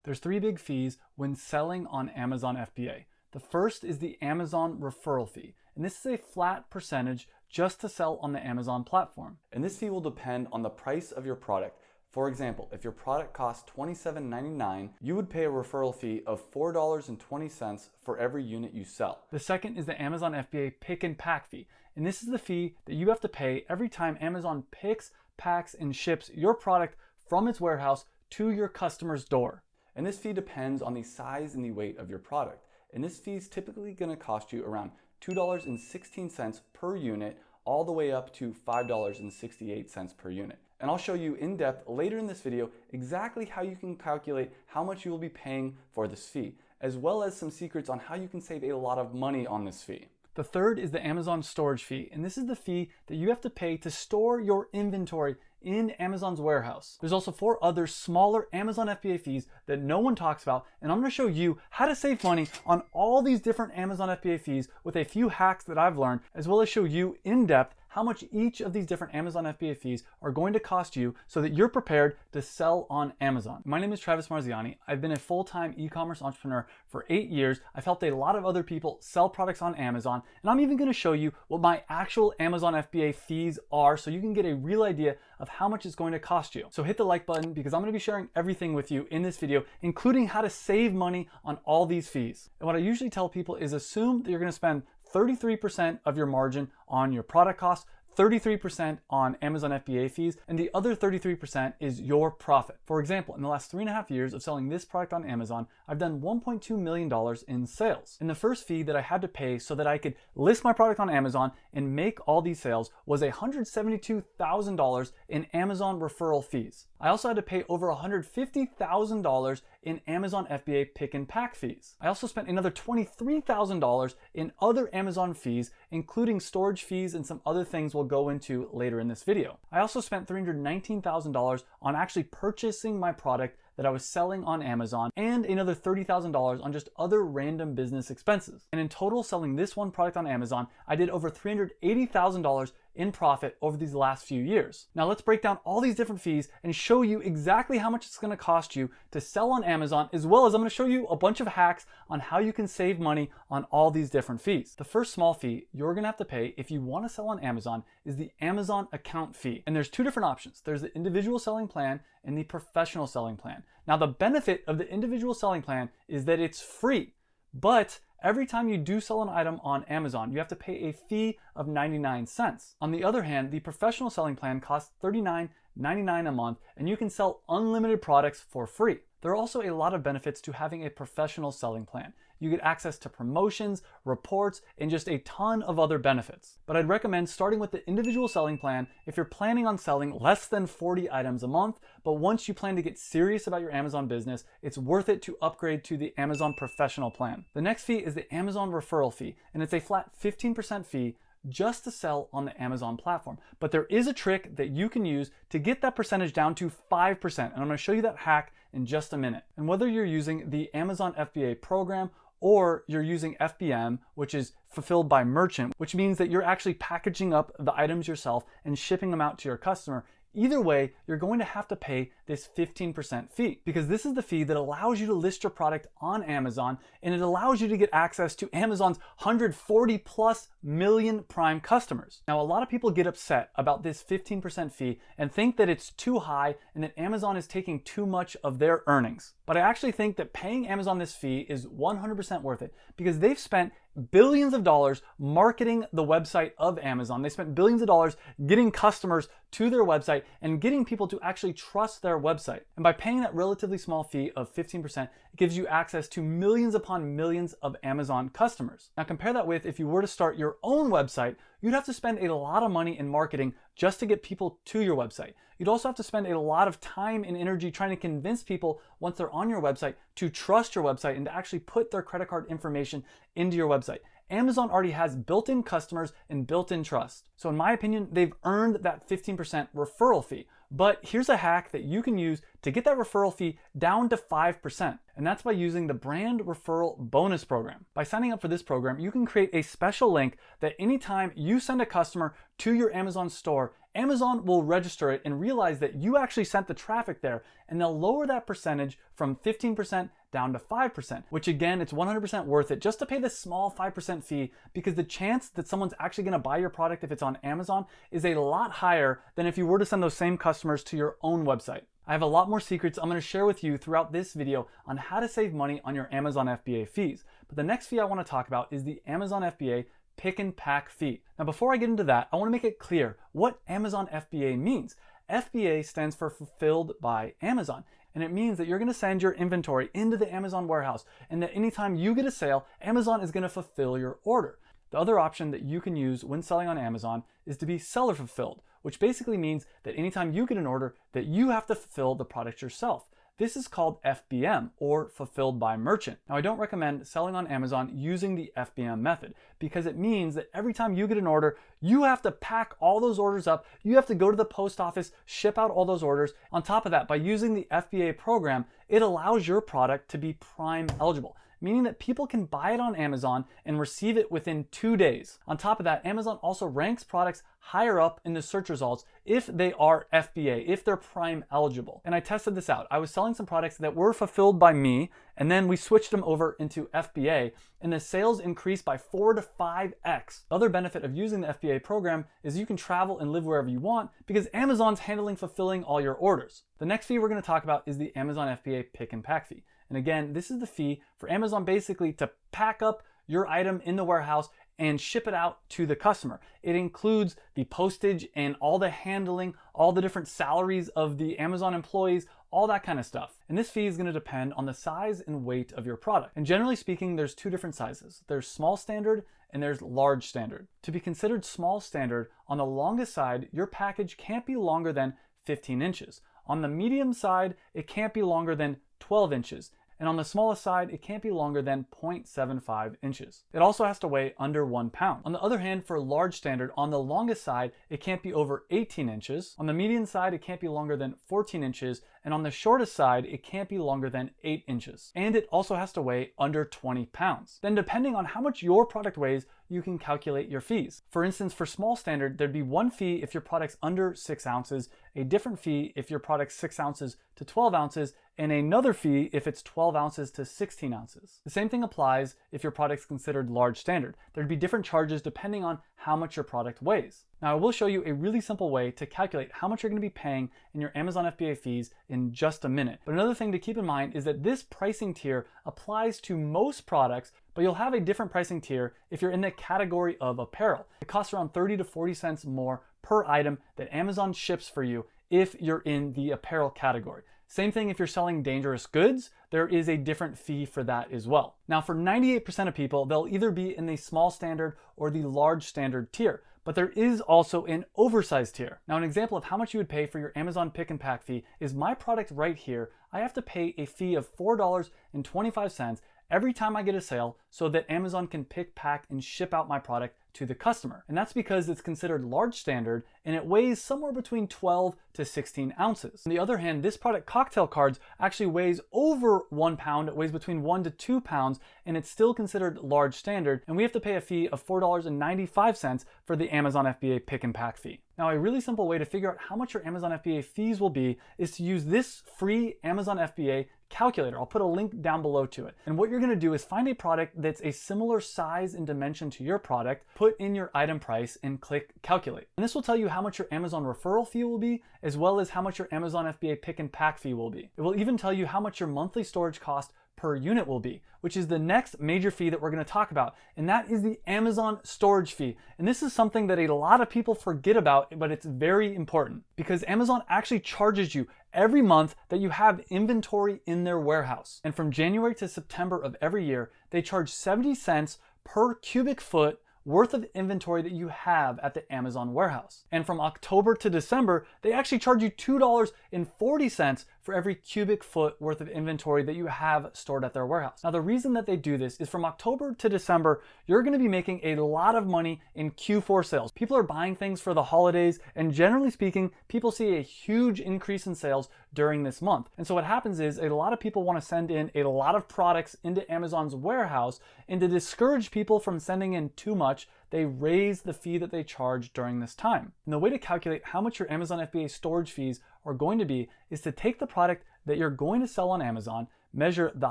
There's three big fees when selling on Amazon FBA. The first is the Amazon referral fee, and this is a flat percentage just to sell on the Amazon platform. And this fee will depend on the price of your product. For example, if your product costs $27.99, you would pay a referral fee of $4.20 for every unit you sell. The second is the Amazon FBA pick and pack fee, and this is the fee that you have to pay every time Amazon picks, packs, and ships your product from its warehouse to your customer's door. And this fee depends on the size and the weight of your product. And this fee is typically going to cost you around $2.16 per unit, all the way up to $5.68 per unit. And I'll show you in depth later in this video exactly how you can calculate how much you will be paying for this fee, as well as some secrets on how you can save a lot of money on this fee. The third is the Amazon storage fee, and this is the fee that you have to pay to store your inventory in Amazon's warehouse. There's also four other smaller Amazon FBA fees that no one talks about, and I'm going to show you how to save money on all these different Amazon FBA fees with a few hacks that I've learned, as well as show you in depth how much each of these different Amazon FBA fees are going to cost you so that you're prepared to sell on Amazon. My name is Travis Marziani. I've been a full-time e-commerce entrepreneur for 8 years. I've helped a lot of other people sell products on Amazon, and I'm even going to show you what my actual Amazon FBA fees are so you can get a real idea of how much it's going to cost you. So hit the like button because I'm going to be sharing everything with you in this video, including how to save money on all these fees. And what I usually tell people is assume that you're going to spend 33% of your margin on your product costs, 33% on Amazon FBA fees, and the other 33% is your profit. For example, in the last 3.5 years of selling this product on Amazon, I've done $1.2 million in sales. And the first fee that I had to pay so that I could list my product on Amazon and make all these sales was $172,000 in Amazon referral fees. I also had to pay over $150,000 in Amazon FBA pick and pack fees. I also spent another $23,000 in other Amazon fees, including storage fees and some other things we'll go into later in this video. I also spent $319,000 on actually purchasing my product that I was selling on Amazon, and another $30,000 on just other random business expenses. And in total, selling this one product on Amazon, I did over $380,000 in profit over these last few years. Now let's break down all these different fees and show you exactly how much it's going to cost you to sell on Amazon, as well as I'm going to show you a bunch of hacks on how you can save money on all these different fees. The first small fee you're going to have to pay if you want to sell on Amazon is the Amazon account fee. And there's two different options. There's the individual selling plan and the professional selling plan. Now the benefit of the individual selling plan is that it's free, but every time you do sell an item on Amazon, you have to pay a fee of 99 cents. On the other hand, the professional selling plan costs $39.99 a month, and you can sell unlimited products for free. There are also a lot of benefits to having a professional selling plan. You get access to promotions, reports, and just a ton of other benefits. But I'd recommend starting with the individual selling plan if you're planning on selling less than 40 items a month, but once you plan to get serious about your Amazon business, it's worth it to upgrade to the Amazon professional plan. The next fee is the Amazon referral fee, and it's a flat 15% fee just to sell on the Amazon platform. But there is a trick that you can use to get that percentage down to 5%, and I'm going to show you that hack in just a minute. And whether you're using the Amazon FBA program or you're using FBM, which is fulfilled by merchant, which means that you're actually packaging up the items yourself and shipping them out to your customer, either way, you're going to have to pay this 15% fee, because this is the fee that allows you to list your product on Amazon, and it allows you to get access to Amazon's 140 plus million Prime customers. Now, a lot of people get upset about this 15% fee and think that it's too high and that Amazon is taking too much of their earnings. But I actually think that paying Amazon this fee is 100% worth it, because they've spent billions of dollars marketing the website of Amazon. They spent billions of dollars getting customers to their website and getting people to actually trust their website. And by paying that relatively small fee of 15%, it gives you access to millions upon millions of Amazon customers. Now compare that with if you were to start your own website, you'd have to spend a lot of money in marketing just to get people to your website. You'd also have to spend a lot of time and energy trying to convince people once they're on your website to trust your website and to actually put their credit card information into your website. Amazon already has built-in customers and built-in trust. So in my opinion, they've earned that 15% referral fee. But here's a hack that you can use to get that referral fee down to 5%, and that's by using the Brand Referral Bonus Program. By signing up for this program, you can create a special link that anytime you send a customer to your Amazon store, Amazon will register it and realize that you actually sent the traffic there, and they'll lower that percentage from 15% down to 5%, which again, it's 100% worth it just to pay this small 5% fee, because the chance that someone's actually gonna buy your product if it's on Amazon is a lot higher than if you were to send those same customers to your own website. I have a lot more secrets I'm gonna share with you throughout this video on how to save money on your Amazon FBA fees. But the next fee I wanna talk about is the Amazon FBA pick and pack fee. Now, before I get into that, I wanna make it clear what Amazon FBA means. FBA stands for Fulfilled by Amazon. And it means that you're gonna send your inventory into the Amazon warehouse, and that anytime you get a sale, Amazon is gonna fulfill your order. The other option that you can use when selling on Amazon is to be seller fulfilled, which basically means that anytime you get an order, that you have to fulfill the product yourself. This is called FBM, or Fulfilled by Merchant. Now, I don't recommend selling on Amazon using the FBM method, because it means that every time you get an order, you have to pack all those orders up, you have to go to the post office, ship out all those orders. On top of that, by using the FBA program, it allows your product to be Prime eligible, meaning that people can buy it on Amazon and receive it within 2 days. On top of that, Amazon also ranks products higher up in the search results if they are FBA, if they're Prime eligible. And I tested this out. I was selling some products that were fulfilled by me, and then we switched them over into FBA, and the sales increased by 4 to 5x. The other benefit of using the FBA program is you can travel and live wherever you want, because Amazon's fulfilling all your orders. The next fee we're gonna talk about is the Amazon FBA pick and pack fee. And again, this is the fee for Amazon basically to pack up your item in the warehouse and ship it out to the customer. It includes the postage and all the handling, all the different salaries of the Amazon employees, all that kind of stuff. And this fee is gonna depend on the size and weight of your product. And generally speaking, there's two different sizes. There's small standard and there's large standard. To be considered small standard, on the longest side, your package can't be longer than 15 inches. On the medium side, it can't be longer than 12 inches. And on the smallest side, it can't be longer than 0.75 inches. It also has to weigh under 1 pound. On the other hand, for large standard, on the longest side, it can't be over 18 inches. On the median side, it can't be longer than 14 inches. And on the shortest side, it can't be longer than 8 inches. And it also has to weigh under 20 pounds. Then depending on how much your product weighs, you can calculate your fees. For instance, for small standard, there'd be one fee if your product's under 6 ounces, a different fee if your product's 6 ounces to 12 ounces, and another fee if it's 12 ounces to 16 ounces. The same thing applies if your product's considered large standard. There'd be different charges depending on how much your product weighs. Now, I will show you a really simple way to calculate how much you're going to be paying in your Amazon FBA fees in just a minute. But another thing to keep in mind is that this pricing tier applies to most products, but you'll have a different pricing tier if you're in the category of apparel. It costs around 30 to 40 cents more per item that Amazon ships for you if you're in the apparel category. Same thing if you're selling dangerous goods, there is a different fee for that as well. Now, for 98% of people, they'll either be in the small standard or the large standard tier, but there is also an oversized tier. Now, an example of how much you would pay for your Amazon pick and pack fee is my product right here. I have to pay a fee of $4.25 every time I get a sale so that Amazon can pick, pack, and ship out my product to the customer. And that's because it's considered large standard and it weighs somewhere between 12 to 16 ounces. On the other hand, this product, Cocktail Cards, actually weighs over 1 pound. It weighs between 1 to 2 pounds, and it's still considered large standard. And we have to pay a fee of $4.95 for the Amazon FBA pick and pack fee. Now, a really simple way to figure out how much your Amazon FBA fees will be is to use this free Amazon FBA calculator. I'll put a link down below to it. And what you're gonna do is find a product that's a similar size and dimension to your product, put in your item price, and click calculate. And this will tell you how much your Amazon referral fee will be, as well as how much your Amazon FBA pick and pack fee will be. It will even tell you how much your monthly storage cost per unit will be, which is the next major fee that we're going to talk about, and that is the Amazon storage fee. And this is something that a lot of people forget about, but it's very important because Amazon actually charges you every month that you have inventory in their warehouse. And from January to September of every year, they charge 70 cents per cubic foot worth of inventory that you have at the Amazon warehouse. And from October to December, they actually charge you $2.40 for every cubic foot worth of inventory that you have stored at their warehouse. Now, the reason that they do this is from October to December, you're gonna be making a lot of money in Q4 sales. People are buying things for the holidays, and generally speaking, people see a huge increase in sales during this month. And so what happens is a lot of people wanna send in a lot of products into Amazon's warehouse, and to discourage people from sending in too much, they raise the fee that they charge during this time. And the way to calculate how much your Amazon FBA storage fees are going to be is to take the product that you're going to sell on Amazon, measure the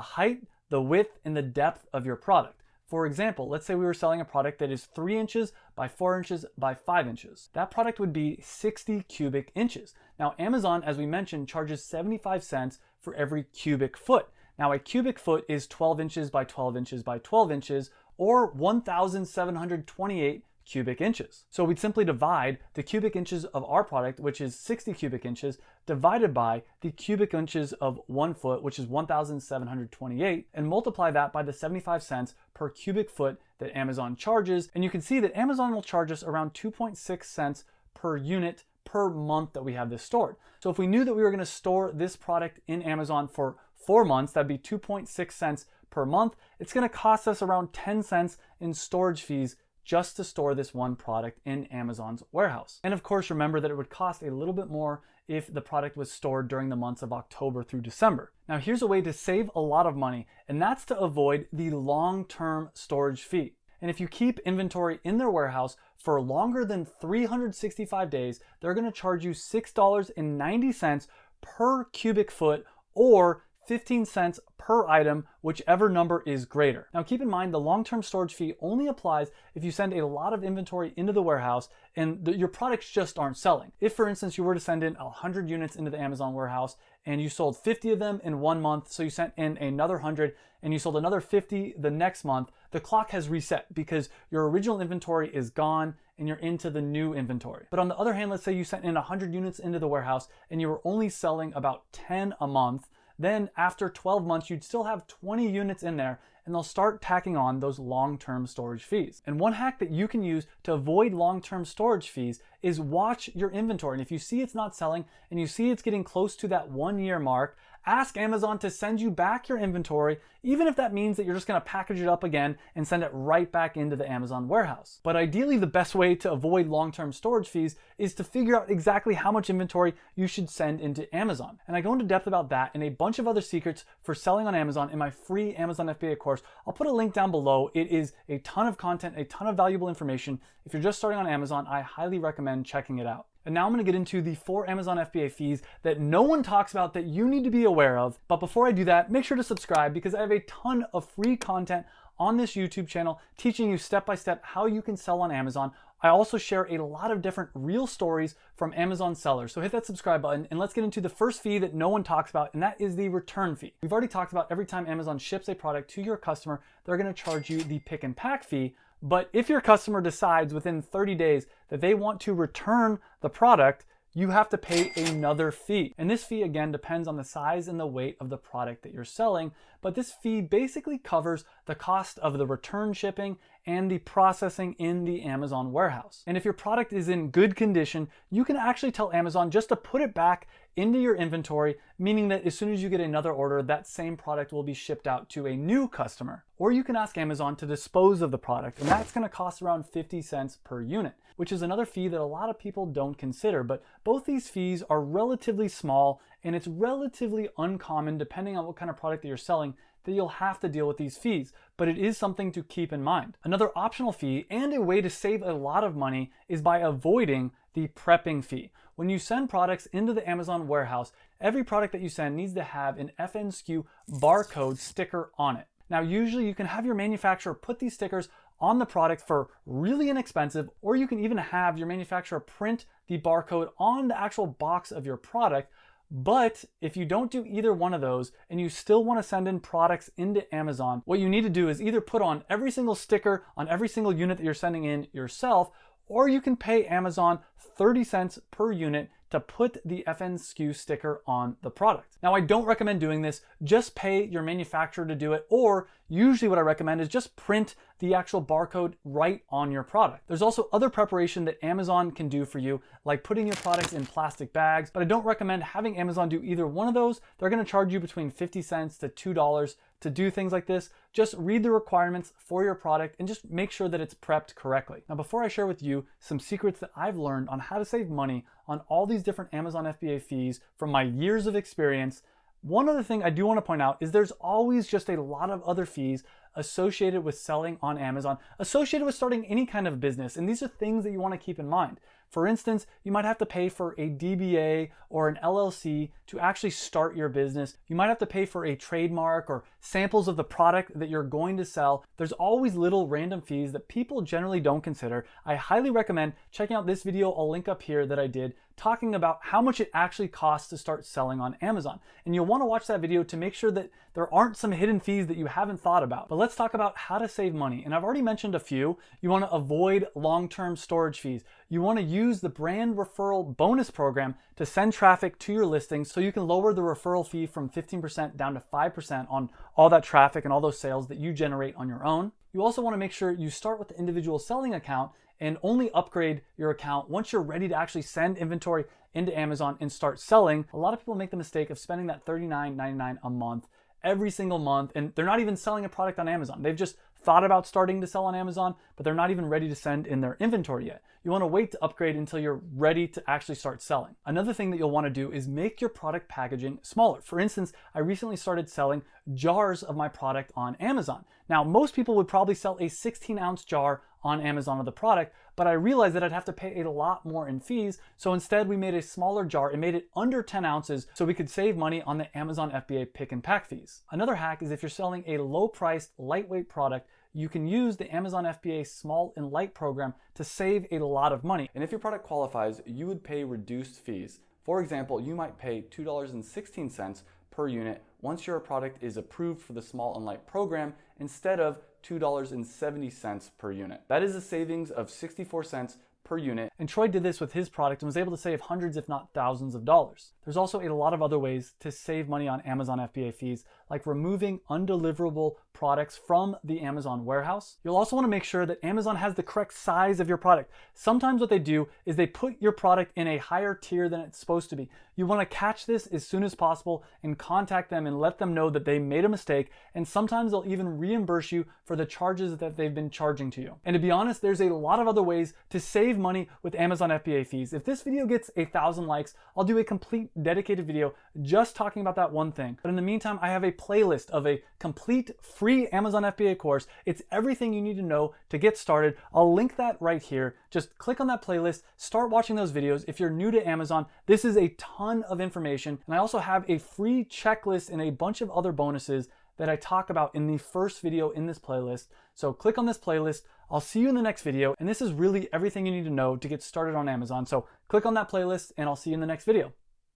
height, the width, and the depth of your product. For example, let's say we were selling a product that is 3 inches by 4 inches by 5 inches. That product would be 60 cubic inches. Now, Amazon, as we mentioned, charges 75 cents for every cubic foot. Now, a cubic foot is 12 inches by 12 inches by 12 inches, or 1,728 cubic inches. So we'd simply divide the cubic inches of our product, which is 60 cubic inches, divided by the cubic inches of 1 foot, which is 1,728, and multiply that by the 75 cents per cubic foot that Amazon charges. And you can see that Amazon will charge us around 2.6 cents per unit per month that we have this stored. So if we knew that we were going to store this product in Amazon for 4 months, that'd be 2.6 cents per month. It's going to cost us around 10 cents in storage fees just to store this one product in Amazon's warehouse. And of course, remember that it would cost a little bit more if the product was stored during the months of October through December. Now, here's a way to save a lot of money, and that's to avoid the long-term storage fee. And if you keep inventory in their warehouse for longer than 365 days, they're going to charge you $6.90 per cubic foot, or 15 cents per item, whichever number is greater. Now, keep in mind, the long-term storage fee only applies if you send a lot of inventory into the warehouse and your products just aren't selling. If, for instance, you were to send in 100 units into the Amazon warehouse and you sold 50 of them in 1 month, so you sent in another 100 and you sold another 50 the next month, the clock has reset because your original inventory is gone and you're into the new inventory. But on the other hand, let's say you sent in 100 units into the warehouse and you were only selling about 10 a month. Then after 12 months, you'd still have 20 units in there, and they'll start tacking on those long-term storage fees. And one hack that you can use to avoid long-term storage fees is watch your inventory. And if you see it's not selling and you see it's getting close to that 1-year mark, ask Amazon to send you back your inventory, even if that means that you're just gonna package it up again and send it right back into the Amazon warehouse. But ideally, the best way to avoid long-term storage fees is to figure out exactly how much inventory you should send into Amazon. And I go into depth about that and a bunch of other secrets for selling on Amazon in my free Amazon FBA course. I'll put a link down below. It is a ton of content, a ton of valuable information. If you're just starting on Amazon, I highly recommend checking it out. And now I'm going to get into the 4 Amazon FBA fees that no one talks about that you need to be aware of. But before I do that, make sure to subscribe because I have a ton of free content on this YouTube channel teaching you step-by-step how you can sell on Amazon. I also share a lot of different real stories from Amazon sellers. So hit that subscribe button and let's get into the first fee that no one talks about, and that is the return fee. We've already talked about every time Amazon ships a product to your customer, they're going to charge you the pick and pack fee. But if your customer decides within 30 days that they want to return the product, you have to pay another fee. And this fee, again, depends on the size and the weight of the product that you're selling. But this fee basically covers the cost of the return shipping and the processing in the Amazon warehouse. And if your product is in good condition, you can actually tell Amazon just to put it back into your inventory, meaning that as soon as you get another order, that same product will be shipped out to a new customer. Or you can ask Amazon to dispose of the product, and that's gonna cost around 50 cents per unit, which is another fee that a lot of people don't consider. But both these fees are relatively small, and it's relatively uncommon, depending on what kind of product that you're selling, that you'll have to deal with these fees, but it is something to keep in mind. Another optional fee and a way to save a lot of money is by avoiding the prepping fee. When you send products into the Amazon warehouse, every product that you send needs to have an FNSKU barcode sticker on it. Now, usually you can have your manufacturer put these stickers on the product for really inexpensive, or you can even have your manufacturer print the barcode on the actual box of your product. But if you don't do either one of those and you still want to send in products into Amazon, what you need to do is either put on every single sticker on every single unit that you're sending in yourself, or you can pay Amazon 30 cents per unit to put the FNSKU sticker on the product. Now, I don't recommend doing this. Just pay your manufacturer to do it, or usually what I recommend is just print the actual barcode right on your product. There's also other preparation that Amazon can do for you, like putting your products in plastic bags, but I don't recommend having Amazon do either one of those. They're gonna charge you between 50 cents to $2 to do things like this. Just read the requirements for your product and just make sure that it's prepped correctly. Now, before I share with you some secrets that I've learned on how to save money on all these different Amazon FBA fees from my years of experience, one other thing I do want to point out is there's always just a lot of other fees associated with selling on Amazon, associated with starting any kind of business. And these are things that you want to keep in mind. For instance, you might have to pay for a DBA or an LLC to actually start your business. You might have to pay for a trademark or samples of the product that you're going to sell. There's always little random fees that people generally don't consider. I highly recommend checking out this video, I'll link up here, that I did talking about how much it actually costs to start selling on Amazon. And you'll want to watch that video to make sure that there aren't some hidden fees that you haven't thought about. But let's talk about how to save money. And I've already mentioned a few. You want to avoid long-term storage fees. You want to use the brand referral bonus program to send traffic to your listings so you can lower the referral fee from 15% down to 5% on all that traffic and all those sales that you generate on your own. You also want to make sure you start with the individual selling account and only upgrade your account once you're ready to actually send inventory into Amazon and start selling. A lot of people make the mistake of spending that $39.99 a month every single month, and they're not even selling a product on Amazon. They've just thought about starting to sell on Amazon, but they're not even ready to send in their inventory yet. You want to wait to upgrade until you're ready to actually start selling. Another thing that you'll want to do is make your product packaging smaller. For instance, I recently started selling jars of my product on Amazon. Now, most people would probably sell a 16-ounce jar on Amazon of the product, but I realized that I'd have to pay a lot more in fees. So instead we made a smaller jar and made it under 10 ounces so we could save money on the Amazon FBA pick and pack fees. Another hack is if you're selling a low priced, lightweight product, you can use the Amazon FBA Small and Light program to save a lot of money. And if your product qualifies, you would pay reduced fees. For example, you might pay $2.16 per unit once your product is approved for the Small and Light program instead of $2.70 per unit. That is a savings of 64 cents per unit. And Troy did this with his product and was able to save hundreds, if not thousands of dollars. There's also a lot of other ways to save money on Amazon FBA fees, like removing undeliverable products from the Amazon warehouse. You'll also want to make sure that Amazon has the correct size of your product. Sometimes what they do is they put your product in a higher tier than it's supposed to be. You want to catch this as soon as possible and contact them and let them know that they made a mistake, and sometimes they'll even reimburse you for the charges that they've been charging to you. And to be honest, there's a lot of other ways to save money with Amazon FBA fees. If this video gets 1,000 likes, I'll do a complete dedicated video just talking about that one thing. But in the meantime, I have a playlist of a complete free Amazon FBA course. It's everything you need to know to get started. I'll link that right here. Just click on that playlist, start watching those videos. If you're new to Amazon, this is a ton of information. And I also have a free checklist and a bunch of other bonuses that I talk about in the first video in this playlist. So click on this playlist. I'll see you in the next video. And this is really everything you need to know to get started on Amazon. So click on that playlist and I'll see you in the next video.